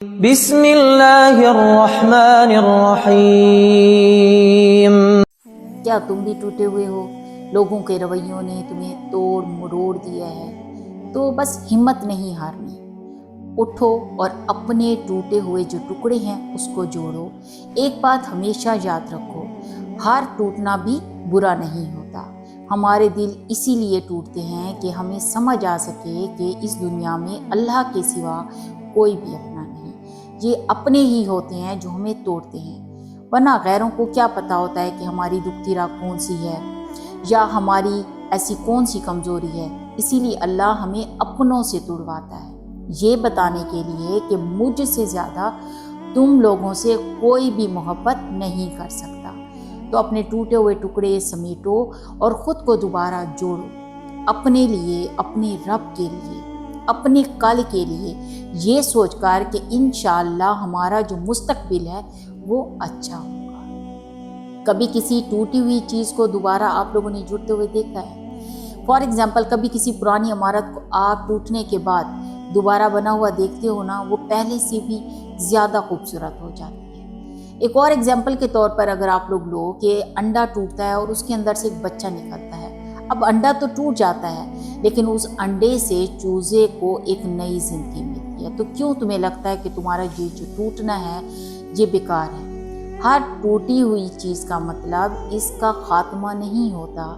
بسم اللہ الرحمن الرحیم۔ کیا تم بھی ٹوٹے ہوئے ہو؟ لوگوں کے رویوں نے تمہیں توڑ مروڑ دیا ہے، تو بس ہمت نہیں ہارنی، اٹھو اور اپنے ٹوٹے ہوئے جو ٹکڑے ہیں اس کو جوڑو۔ ایک بات ہمیشہ یاد رکھو، ہار ٹوٹنا بھی برا نہیں ہوتا۔ ہمارے دل اسی لیے ٹوٹتے ہیں کہ ہمیں سمجھ آ سکے کہ اس دنیا میں اللہ کے سوا کوئی بھی اپنا نہیں، یہ اپنے ہی ہوتے ہیں جو ہمیں توڑتے ہیں، ورنہ غیروں کو کیا پتہ ہوتا ہے کہ ہماری دکھتی راہ کون سی ہے یا ہماری ایسی کون سی کمزوری ہے۔ اسی لیے اللہ ہمیں اپنوں سے توڑواتا ہے، یہ بتانے کے لیے کہ مجھ سے زیادہ تم لوگوں سے کوئی بھی محبت نہیں کر سکتا۔ تو اپنے ٹوٹے ہوئے ٹکڑے سمیٹو اور خود کو دوبارہ جوڑو، اپنے لیے، اپنے رب کے لیے، اپنے کل کے لیے، یہ سوچ کر کہ انشاءاللہ ہمارا جو مستقبل ہے وہ اچھا ہوگا۔ کبھی کسی ٹوٹی ہوئی چیز کو دوبارہ آپ لوگوں نے جڑتے ہوئے دیکھا ہے؟ فار ایگزامپل، کبھی کسی پرانی عمارت کو آگ ٹوٹنے کے بعد دوبارہ بنا ہوا دیکھتے ہو نا، وہ پہلے سے بھی زیادہ خوبصورت ہو جاتی ہے۔ ایک اور ایگزامپل کے طور پر اگر آپ لوگ لو کہ انڈا ٹوٹتا ہے اور اس کے اندر سے ایک بچہ نکلتا ہے، اب انڈا تو ٹوٹ جاتا ہے لیکن اس انڈے سے چوزے کو ایک نئی زندگی ملتی ہے۔ تو کیوں تمہیں لگتا ہے کہ تمہارا یہ جو ٹوٹنا ہے یہ بیکار ہے؟ ہر ٹوٹی ہوئی چیز کا مطلب اس کا خاتمہ نہیں ہوتا،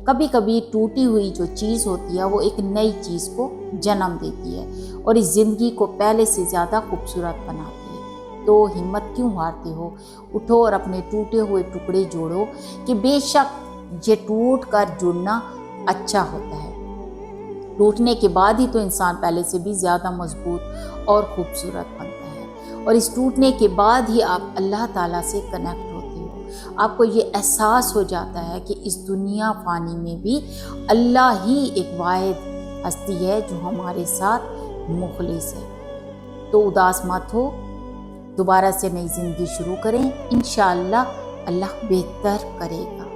کبھی کبھی ٹوٹی ہوئی جو چیز ہوتی ہے وہ ایک نئی چیز کو جنم دیتی ہے اور اس زندگی کو پہلے سے زیادہ خوبصورت بناتی ہے۔ تو ہمت کیوں ہارتے ہو؟ اٹھو اور اپنے ٹوٹے ہوئے ٹکڑے جوڑو کہ بے شک یہ ٹوٹ کر جڑنا اچھا ہوتا ہے۔ ٹوٹنے کے بعد ہی تو انسان پہلے سے بھی زیادہ مضبوط اور خوبصورت بنتا ہے، اور اس ٹوٹنے کے بعد ہی آپ اللہ تعالیٰ سے کنیکٹ ہوتے ہو۔ آپ کو یہ احساس ہو جاتا ہے کہ اس دنیا فانی میں بھی اللہ ہی ایک واحد ہستی ہے جو ہمارے ساتھ مخلص ہے۔ تو اداس مت ہو، دوبارہ سے نئی زندگی شروع کریں، انشاءاللہ اللہ بہتر کرے گا۔